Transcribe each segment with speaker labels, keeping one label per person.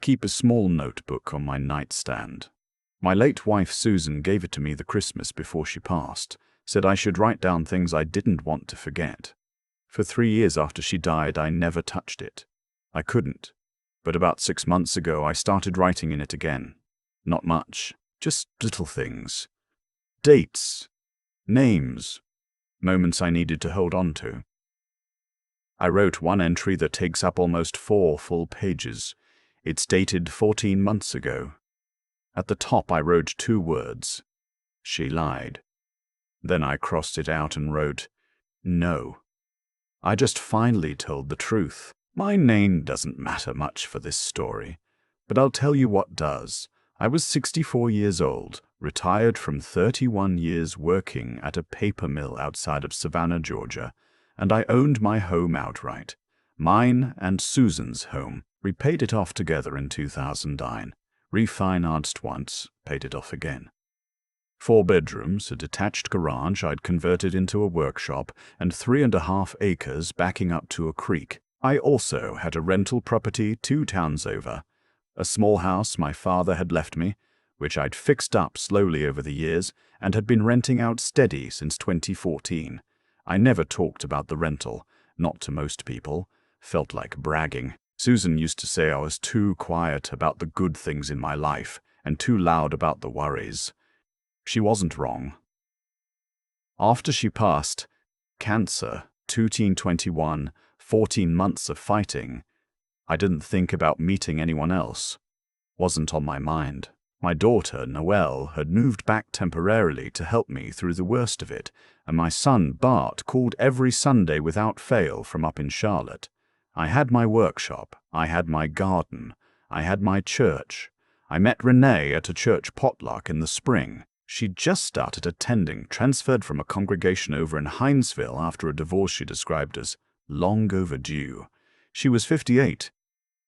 Speaker 1: keep a small notebook on my nightstand. My late wife Susan gave it to me the Christmas before she passed, said I should write down things I didn't want to forget. For 3 years after she died, I never touched it. I couldn't. But about 6 months ago, I started writing in it again. Not much, just little things. Dates, names, moments I needed to hold on to. I wrote one entry that takes up almost 4 full pages. It's dated 14 months ago. At the top I wrote 2 words. She lied. Then I crossed it out and wrote, no. I just finally told the truth. My name doesn't matter much for this story, but I'll tell you what does. I was 64 years old, retired from 31 years working at a paper mill outside of Savannah, Georgia, and I owned my home outright. Mine and Susan's home. We paid it off together in 2009. Refinanced once, paid it off again. 4 bedrooms, a detached garage I'd converted into a workshop, and 3.5 acres backing up to a creek. I also had a rental property 2 towns over, a small house my father had left me, which I'd fixed up slowly over the years and had been renting out steady since 2014. I never talked about the rental, not to most people, felt like bragging. Susan used to say I was too quiet about the good things in my life and too loud about the worries. She wasn't wrong. After she passed, cancer, 2021, 14 months of fighting, I didn't think about meeting anyone else. Wasn't on my mind. My daughter, Noelle, had moved back temporarily to help me through the worst of it, and my son, Bart, called every Sunday without fail from up in Charlotte. I had my workshop, I had my garden, I had my church. I met Renee at a church potluck in the spring. She'd just started attending, transferred from a congregation over in Hinesville after a divorce she described as long overdue. She was 58.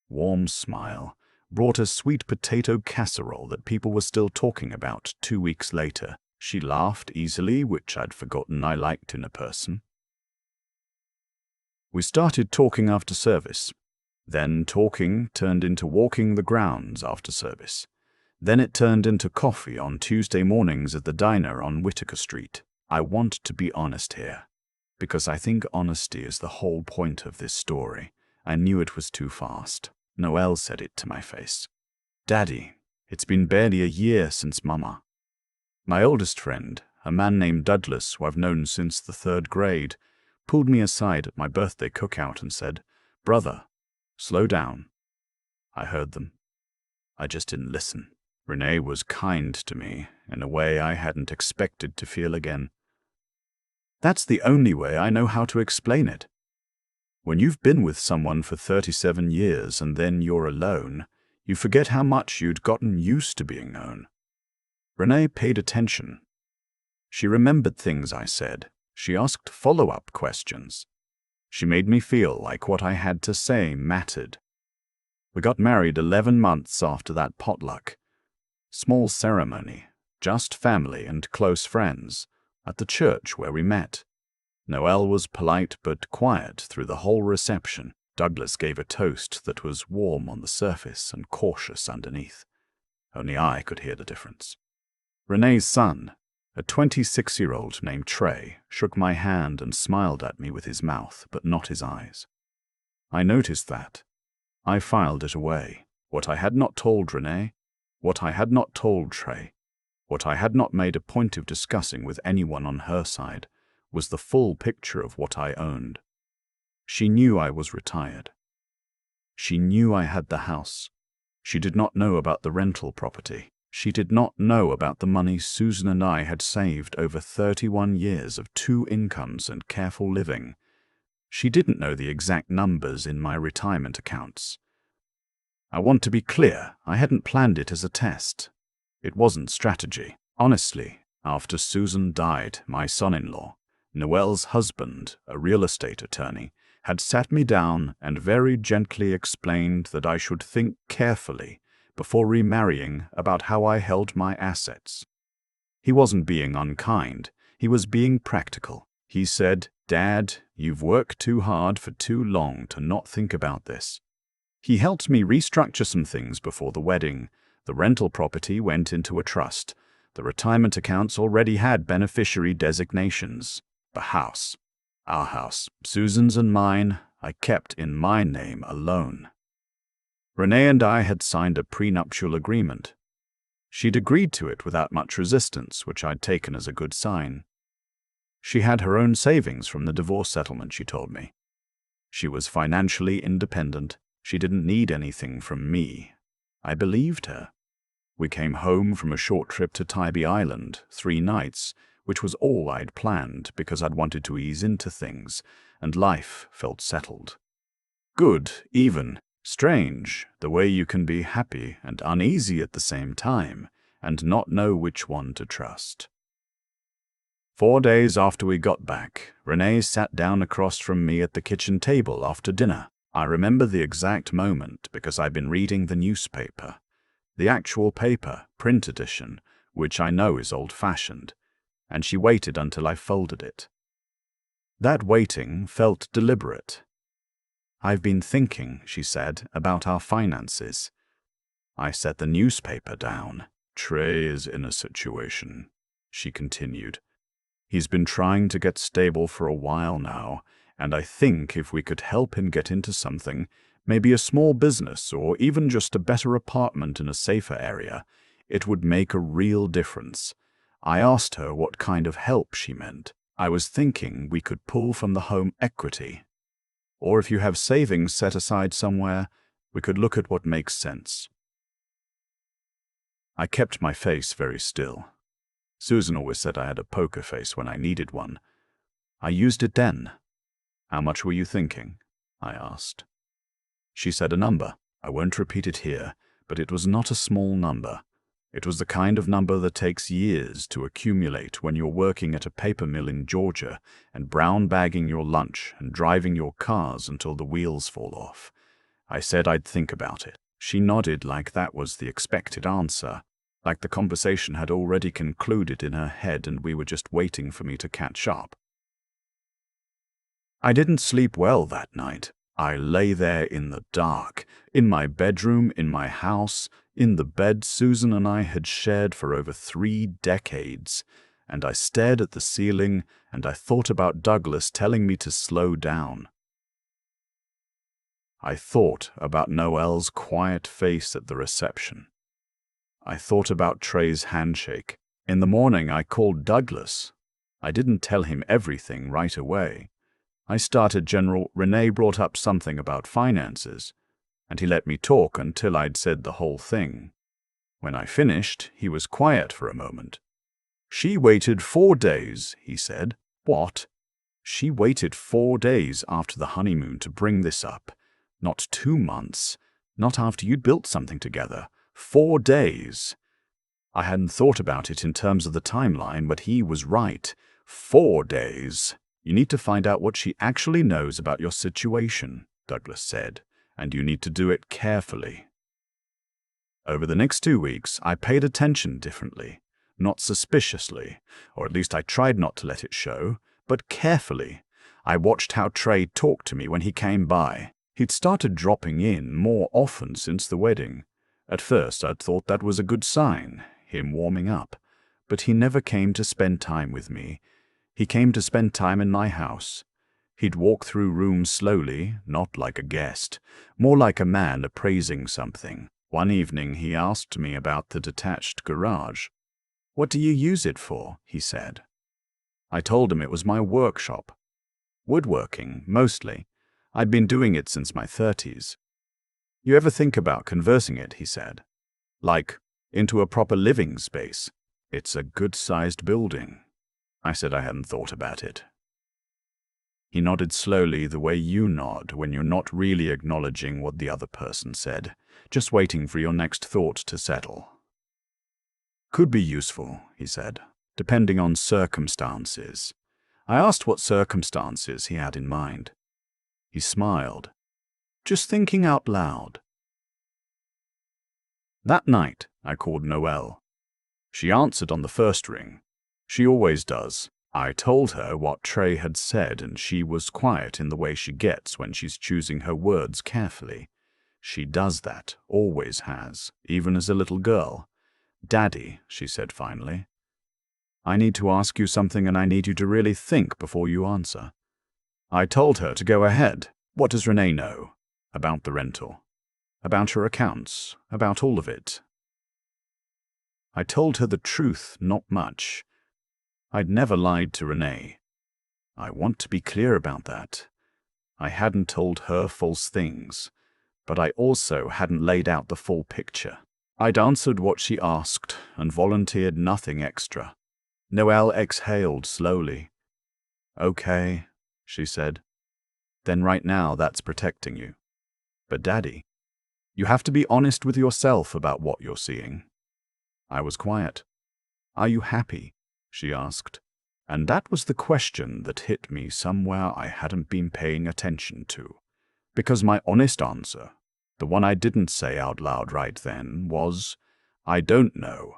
Speaker 1: Warm smile. Brought a sweet potato casserole that people were still talking about 2 weeks later. She laughed easily, which I'd forgotten I liked in a person. We started talking after service. Then talking turned into walking the grounds after service. Then it turned into coffee on Tuesday mornings at the diner on Whitaker Street. I want to be honest here, because I think honesty is the whole point of this story. I knew it was too fast. Noelle said it to my face. Daddy, it's been barely a year since Mama. My oldest friend, a man named Douglas, who I've known since the 3rd grade, pulled me aside at my birthday cookout and said, Brother, slow down. I heard them. I just didn't listen. Renee was kind to me in a way I hadn't expected to feel again. That's the only way I know how to explain it. When you've been with someone for 37 years and then you're alone, you forget how much you'd gotten used to being known. Renee paid attention. She remembered things I said. She asked follow-up questions. She made me feel like what I had to say mattered. We got married 11 months after that potluck. Small ceremony, just family and close friends, at the church where we met. Noelle was polite but quiet through the whole reception. Douglas gave a toast that was warm on the surface and cautious underneath. Only I could hear the difference. Renee's son, a 26-year-old named Trey, shook my hand and smiled at me with his mouth, but not his eyes. I noticed that. I filed it away. What I had not told Renee, what I had not told Trey, what I had not made a point of discussing with anyone on her side, was the full picture of what I owned. She knew I was retired. She knew I had the house. She did not know about the rental property. She did not know about the money Susan and I had saved over 31 years of 2 incomes and careful living. She didn't know the exact numbers in my retirement accounts. I want to be clear, I hadn't planned it as a test. It wasn't strategy. Honestly, after Susan died, my son-in-law, Noelle's husband, a real estate attorney, had sat me down and very gently explained that I should think carefully before remarrying about how I held my assets. He wasn't being unkind, he was being practical. He said, "Dad, you've worked too hard for too long to not think about this. He helped me restructure some things before the wedding. The rental property went into a trust. The retirement accounts already had beneficiary designations. The house, our house, Susan's and mine, I kept in my name alone. Renee and I had signed a prenuptial agreement. She'd agreed to it without much resistance, which I'd taken as a good sign. She had her own savings from the divorce settlement, she told me. She was financially independent. She didn't need anything from me. I believed her. We came home from a short trip to Tybee Island, 3 nights, which was all I'd planned because I'd wanted to ease into things, and life felt settled. Good, even. Strange, the way you can be happy and uneasy at the same time, and not know which one to trust. 4 days after we got back, Renee sat down across from me at the kitchen table after dinner. I remember the exact moment because I'd been reading the newspaper. The actual paper, print edition, which I know is old-fashioned, and she waited until I folded it. That waiting felt deliberate. "I've been thinking," she said, "about our finances." I set the newspaper down. "Trey is in a situation," she continued. "He's been trying to get stable for a while now, and I think if we could help him get into something, maybe a small business or even just a better apartment in a safer area, it would make a real difference." I asked her what kind of help she meant. "I was thinking we could pull from the home equity. Or if you have savings set aside somewhere, we could look at what makes sense." I kept my face very still. Susan always said I had a poker face when I needed one. I used it then. "How much were you thinking?" I asked. She said a number. I won't repeat it here, but it was not a small number. It was the kind of number that takes years to accumulate when you're working at a paper mill in Georgia and brown bagging your lunch and driving your cars until the wheels fall off. I said I'd think about it. She nodded like that was the expected answer, like the conversation had already concluded in her head and we were just waiting for me to catch up. I didn't sleep well that night. I lay there in the dark, in my bedroom, in my house, in the bed Susan and I had shared for over 3 decades, and I stared at the ceiling and I thought about Douglas telling me to slow down. I thought about Noelle's quiet face at the reception. I thought about Trey's handshake. In the morning I called Douglas. I didn't tell him everything right away. I started general. Renee brought up something about finances, and he let me talk until I'd said the whole thing. When I finished, he was quiet for a moment. "She waited 4 days, he said. "What?" "She waited 4 days after the honeymoon to bring this up. Not 2 months. Not after you'd built something together. 4 days. I hadn't thought about it in terms of the timeline, but he was right. 4 days. "You need to find out what she actually knows about your situation," Douglas said, "and you need to do it carefully." Over the next 2 weeks, I paid attention differently, not suspiciously, or at least I tried not to let it show, but carefully. I watched how Trey talked to me when he came by. He'd started dropping in more often since the wedding. At first, I'd thought that was a good sign, him warming up, but he never came to spend time with me. He came to spend time in my house. He'd walk through rooms slowly, not like a guest, more like a man appraising something. One evening he asked me about the detached garage. "What do you use it for?" he said. I told him it was my workshop. Woodworking, mostly. I'd been doing it since my 30s. "You ever think about converting it?" he said. "Like, into a proper living space? It's a good-sized building." I said I hadn't thought about it. He nodded slowly the way you nod when you're not really acknowledging what the other person said, just waiting for your next thought to settle. "Could be useful," he said, "depending on circumstances." I asked what circumstances he had in mind. He smiled. "Just thinking out loud." That night, I called Noelle. She answered on the first ring. She always does. I told her what Trey had said, and she was quiet in the way she gets when she's choosing her words carefully. She does that, always has, even as a little girl. Daddy, she said finally, I need to ask you something and I need you to really think before you answer. I told her to go ahead. What does Renee know? About the rental? About her accounts? About all of it? I told her the truth, not much. I'd never lied to Renee. I want to be clear about that. I hadn't told her false things, but I also hadn't laid out the full picture. I'd answered what she asked and volunteered nothing extra. Noelle exhaled slowly. Okay, she said. Then right now that's protecting you. But Daddy, you have to be honest with yourself about what you're seeing. I was quiet. Are you happy? She asked. And that was the question that hit me somewhere I hadn't been paying attention to. Because my honest answer, the one I didn't say out loud right then, was, I don't know.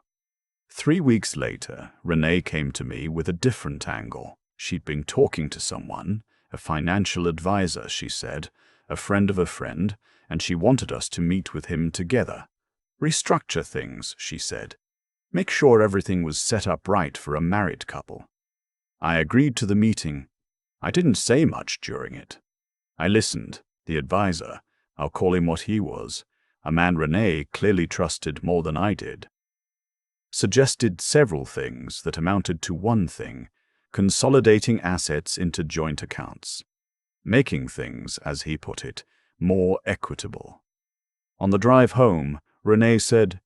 Speaker 1: 3 weeks later, Renee came to me with a different angle. She'd been talking to someone, a financial advisor, she said, a friend of a friend, and she wanted us to meet with him together. Restructure things, she said. Make sure everything was set up right for a married couple. I agreed to the meeting. I didn't say much during it. I listened. The advisor, I'll call him what he was, a man Renee clearly trusted more than I did, suggested several things that amounted to one thing: consolidating assets into joint accounts, making things, as he put it, more equitable. On the drive home, Renee said,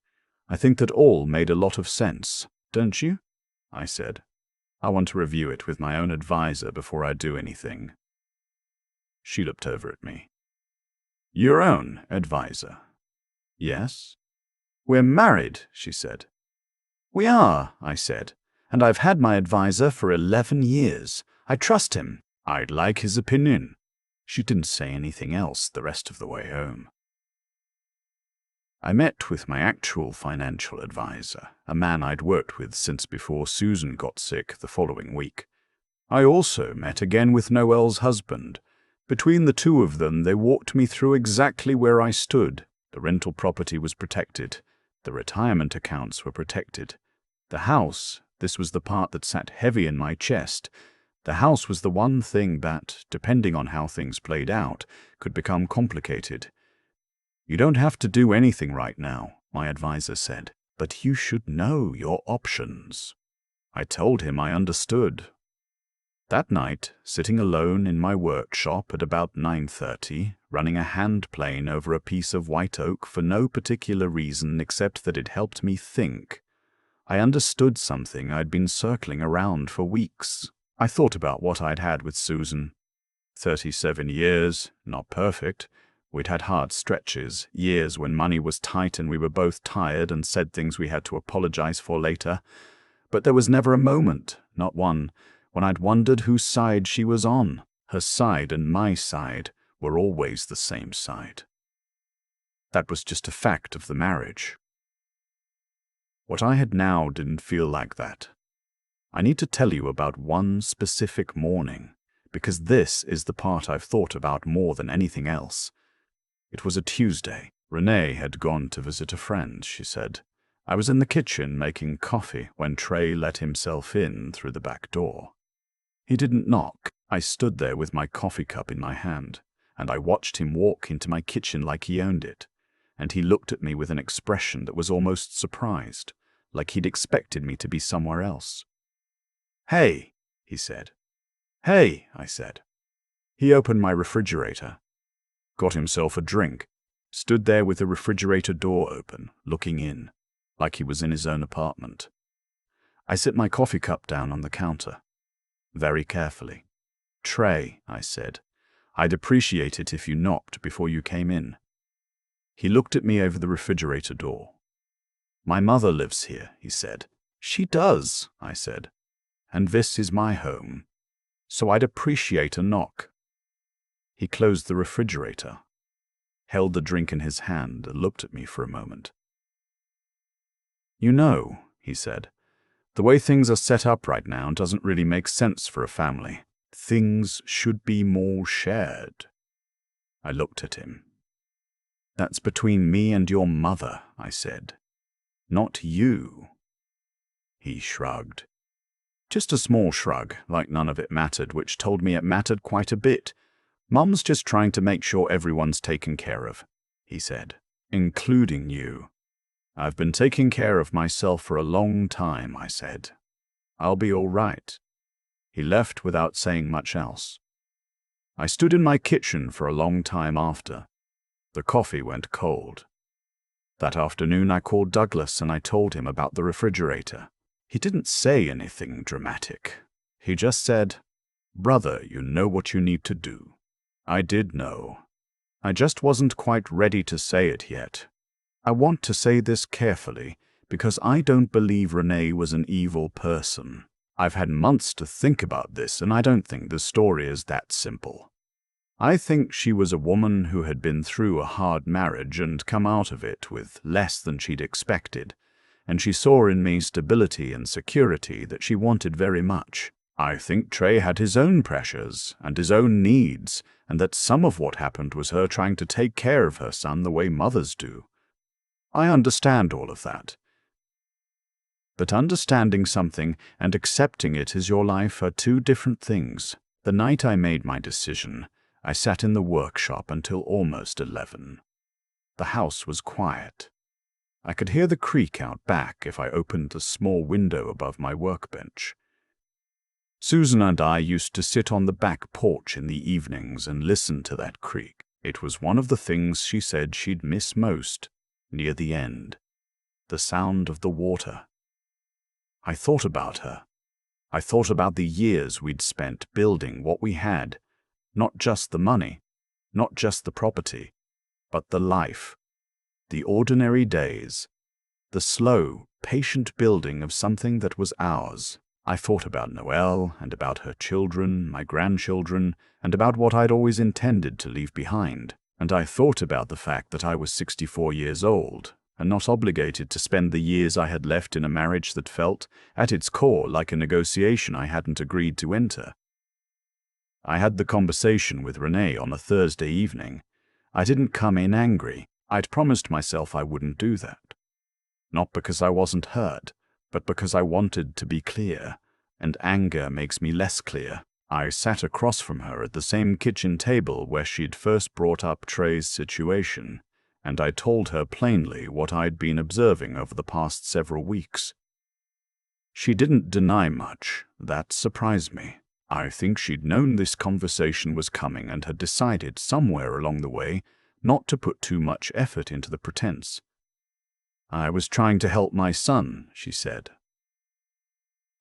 Speaker 1: I think that all made a lot of sense, don't you? I said, I want to review it with my own advisor before I do anything. She looked over at me. Your own advisor? Yes. We're married, she said. We are, I said, and I've had my advisor for 11 years. I trust him. I'd like his opinion. She didn't say anything else the rest of the way home. I met with my actual financial advisor, a man I'd worked with since before Susan got sick the following week. I also met again with Noelle's husband. Between the two of them, they walked me through exactly where I stood. The rental property was protected. The retirement accounts were protected. The house, this was the part that sat heavy in my chest. The house was the one thing that, depending on how things played out, could become complicated. You don't have to do anything right now, my advisor said, but you should know your options. I told him I understood. That night, sitting alone in my workshop at about 9:30, running a hand plane over a piece of white oak for no particular reason except that it helped me think, I understood something I'd been circling around for weeks. I thought about what I'd had with Susan. 37 years, not perfect. We'd had hard stretches, years when money was tight and we were both tired and said things we had to apologize for later. But there was never a moment, not one, when I'd wondered whose side she was on. Her side and my side were always the same side. That was just a fact of the marriage. What I had now didn't feel like that. I need to tell you about one specific morning, because this is the part I've thought about more than anything else. It was a Tuesday. Renee had gone to visit a friend, she said. I was in the kitchen making coffee when Trey let himself in through the back door. He didn't knock. I stood there with my coffee cup in my hand, and I watched him walk into my kitchen like he owned it, and he looked at me with an expression that was almost surprised, like he'd expected me to be somewhere else. Hey, he said. Hey, I said. He opened my refrigerator, got himself a drink, stood there with the refrigerator door open, looking in, like he was in his own apartment. I set my coffee cup down on the counter, very carefully. Trey, I said, I'd appreciate it if you knocked before you came in. He looked at me over the refrigerator door. My mother lives here, he said. She does, I said, and this is my home, so I'd appreciate a knock. He closed the refrigerator, held the drink in his hand, and looked at me for a moment. You know, he said, the way things are set up right now doesn't really make sense for a family. Things should be more shared. I looked at him. That's between me and your mother, I said. Not you. He shrugged. Just a small shrug, like none of it mattered, which told me it mattered quite a bit. Mum's just trying to make sure everyone's taken care of, he said, including you. I've been taking care of myself for a long time, I said. I'll be all right. He left without saying much else. I stood in my kitchen for a long time after. The coffee went cold. That afternoon I called Douglas and I told him about the refrigerator. He didn't say anything dramatic. He just said, "Brother, you know what you need to do." I did know. I just wasn't quite ready to say it yet. I want to say this carefully, because I don't believe Renee was an evil person. I've had months to think about this, and I don't think the story is that simple. I think she was a woman who had been through a hard marriage and come out of it with less than she'd expected, and she saw in me stability and security that she wanted very much. I think Trey had his own pressures and his own needs, and that some of what happened was her trying to take care of her son the way mothers do. I understand all of that. But understanding something and accepting it as your life are two different things. The night I made my decision, I sat in the workshop until almost 11. The house was quiet. I could hear the creak out back if I opened the small window above my workbench. Susan and I used to sit on the back porch in the evenings and listen to that creak. It was one of the things she said she'd miss most, near the end. The sound of the water. I thought about her. I thought about the years we'd spent building what we had. Not just the money, not just the property, but the life. The ordinary days. The slow, patient building of something that was ours. I thought about Noelle, and about her children, my grandchildren, and about what I'd always intended to leave behind. And I thought about the fact that I was 64 years old, and not obligated to spend the years I had left in a marriage that felt, at its core, like a negotiation I hadn't agreed to enter. I had the conversation with Renee on a Thursday evening. I didn't come in angry. I'd promised myself I wouldn't do that. Not because I wasn't hurt, but because I wanted to be clear, and anger makes me less clear. I sat across from her at the same kitchen table where she'd first brought up Trey's situation, and I told her plainly what I'd been observing over the past several weeks. She didn't deny much. That surprised me. I think she'd known this conversation was coming and had decided somewhere along the way not to put too much effort into the pretense. "I was trying to help my son," she said.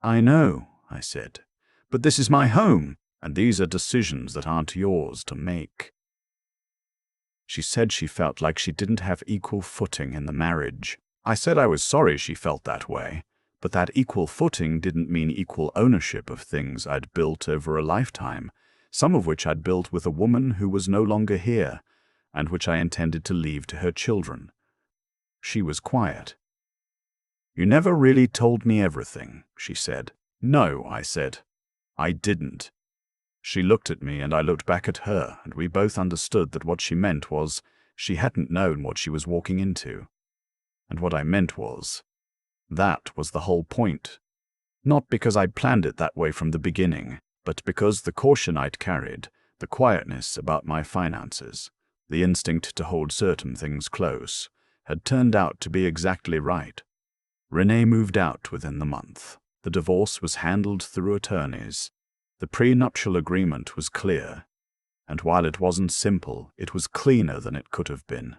Speaker 1: "I know," I said, "but this is my home, and these are decisions that aren't yours to make." She said she felt like she didn't have equal footing in the marriage. I said I was sorry she felt that way, but that equal footing didn't mean equal ownership of things I'd built over a lifetime, some of which I'd built with a woman who was no longer here, and which I intended to leave to her children. She was quiet. "You never really told me everything," she said. "No," I said. "I didn't." She looked at me and I looked back at her, and we both understood that what she meant was she hadn't known what she was walking into. And what I meant was, that was the whole point. Not because I'd planned it that way from the beginning, but because the caution I'd carried, the quietness about my finances, the instinct to hold certain things close, had turned out to be exactly right. Renee moved out within the month. The divorce was handled through attorneys. The prenuptial agreement was clear, and while it wasn't simple, it was cleaner than it could have been.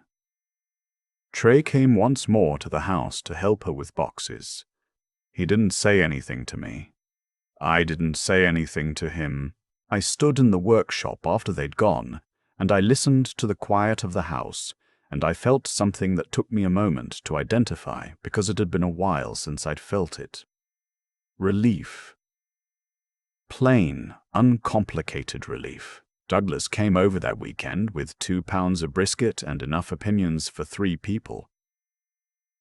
Speaker 1: Trey came once more to the house to help her with boxes. He didn't say anything to me. I didn't say anything to him. I stood in the workshop after they'd gone, and I listened to the quiet of the house, and I felt something that took me a moment to identify because it had been a while since I'd felt it. Relief. Plain, uncomplicated relief. Douglas came over that weekend with 2 pounds of brisket and enough opinions for 3 people.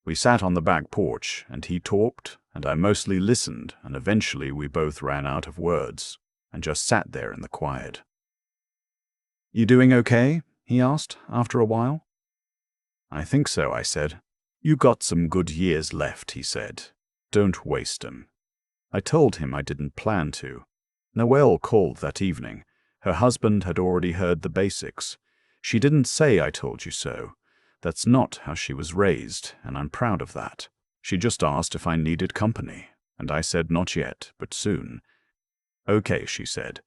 Speaker 1: We sat on the back porch, and he talked, and I mostly listened, and eventually we both ran out of words, and just sat there in the quiet. "You doing okay?" he asked after a while. I think so, I said. You got some good years left, he said. Don't waste 'em. I told him I didn't plan to. Noelle called that evening. Her husband had already heard the basics. She didn't say I told you so. That's not how she was raised, and I'm proud of that. She just asked if I needed company, and I said not yet, but soon. Okay, she said.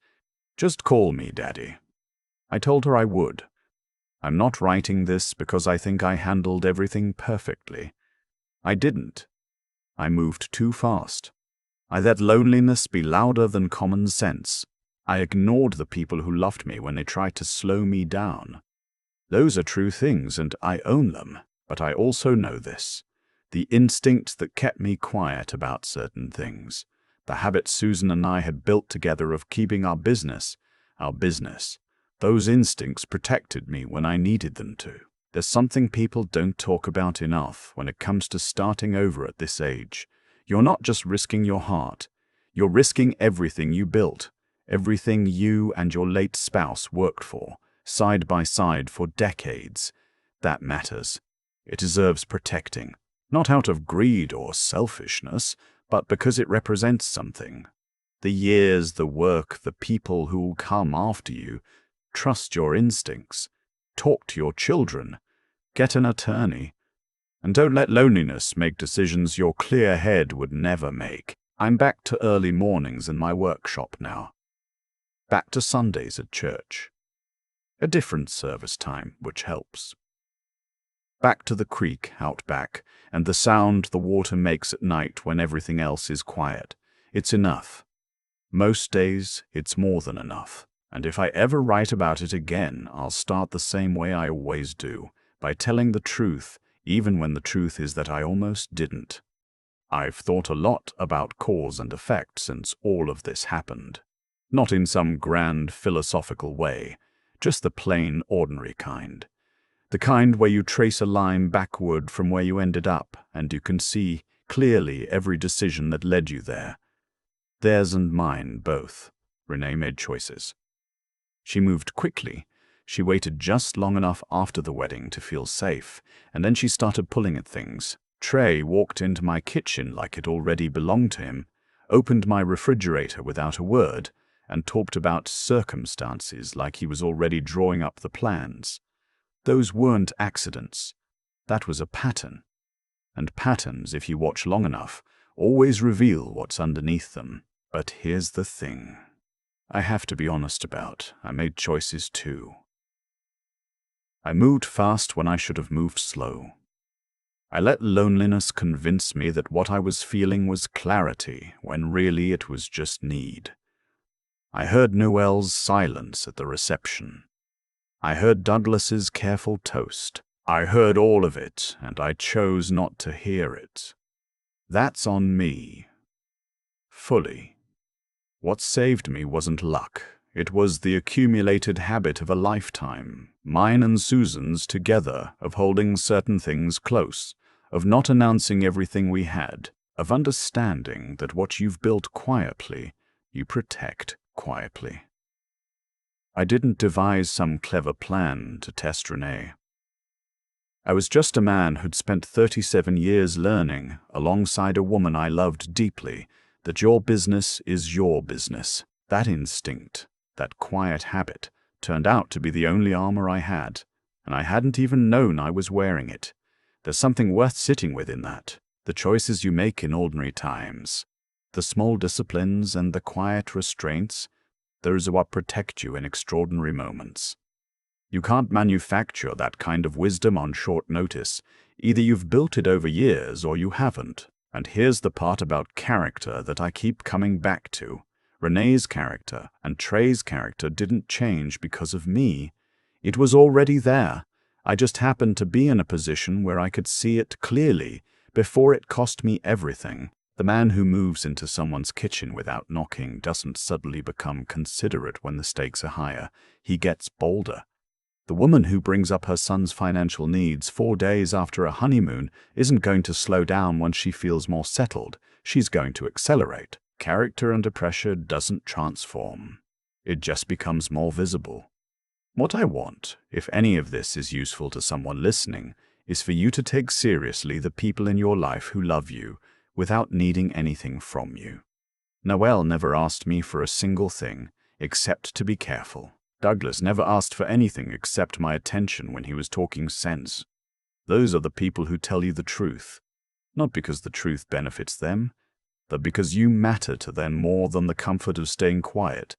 Speaker 1: Just call me, Daddy. I told her I would. I'm not writing this because I think I handled everything perfectly. I didn't. I moved too fast. I let loneliness be louder than common sense. I ignored the people who loved me when they tried to slow me down. Those are true things, and I own them, but I also know this. The instinct that kept me quiet about certain things. The habit Susan and I had built together of keeping our business. Those instincts protected me when I needed them to. There's something people don't talk about enough when it comes to starting over at this age. You're not just risking your heart. You're risking everything you built, everything you and your late spouse worked for, side by side for decades. That matters. It deserves protecting, not out of greed or selfishness, but because it represents something. The years, the work, the people who will come after you. Trust your instincts. Talk to your children. Get an attorney. And don't let loneliness make decisions your clear head would never make. I'm back to early mornings in my workshop now. Back to Sundays at church. A different service time, which helps. Back to the creek out back, and the sound the water makes at night when everything else is quiet. It's enough. Most days, it's more than enough. And if I ever write about it again, I'll start the same way I always do, by telling the truth, even when the truth is that I almost didn't. I've thought a lot about cause and effect since all of this happened. Not in some grand philosophical way, just the plain, ordinary kind. The kind where you trace a line backward from where you ended up, and you can see clearly every decision that led you there. Theirs and mine, both. Renee made choices. She moved quickly. She waited just long enough after the wedding to feel safe, and then she started pulling at things. Trey walked into my kitchen like it already belonged to him, opened my refrigerator without a word, and talked about circumstances like he was already drawing up the plans. Those weren't accidents. That was a pattern. And patterns, if you watch long enough, always reveal what's underneath them. But here's the thing. I have to be honest about. I made choices too. I moved fast when I should have moved slow. I let loneliness convince me that what I was feeling was clarity, when really it was just need. I heard Noelle's silence at the reception. I heard Douglas's careful toast. I heard all of it, and I chose not to hear it. That's on me. Fully. What saved me wasn't luck. It was the accumulated habit of a lifetime, mine and Susan's together, of holding certain things close, of not announcing everything we had, of understanding that what you've built quietly, you protect quietly. I didn't devise some clever plan to test Renee. I was just a man who'd spent 37 years learning, alongside a woman I loved deeply, that your business is your business. That instinct, that quiet habit, turned out to be the only armor I had, and I hadn't even known I was wearing it. There's something worth sitting with in that, the choices you make in ordinary times. The small disciplines and the quiet restraints, those are what protect you in extraordinary moments. You can't manufacture that kind of wisdom on short notice. Either you've built it over years or you haven't. And here's the part about character that I keep coming back to. Renee's character and Trey's character didn't change because of me. It was already there. I just happened to be in a position where I could see it clearly before it cost me everything. The man who moves into someone's kitchen without knocking doesn't suddenly become considerate when the stakes are higher. He gets bolder. The woman who brings up her son's financial needs 4 days after a honeymoon isn't going to slow down once she feels more settled. She's going to accelerate. Character under pressure doesn't transform. It just becomes more visible. What I want, if any of this is useful to someone listening, is for you to take seriously the people in your life who love you without needing anything from you. Noel never asked me for a single thing except to be careful. Douglas never asked for anything except my attention when he was talking sense. Those are the people who tell you the truth, not because the truth benefits them, but because you matter to them more than the comfort of staying quiet.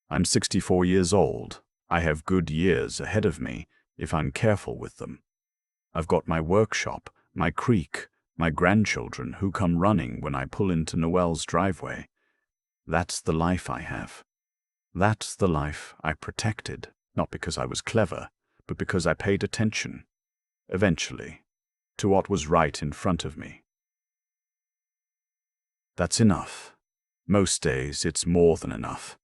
Speaker 1: I'm 64 years old. I have good years ahead of me if I'm careful with them. I've got my workshop, my creek, my grandchildren who come running when I pull into Noel's driveway. That's the life I have. That's the life I protected, not because I was clever, but because I paid attention, eventually, to what was right in front of me. That's enough. Most days, it's more than enough.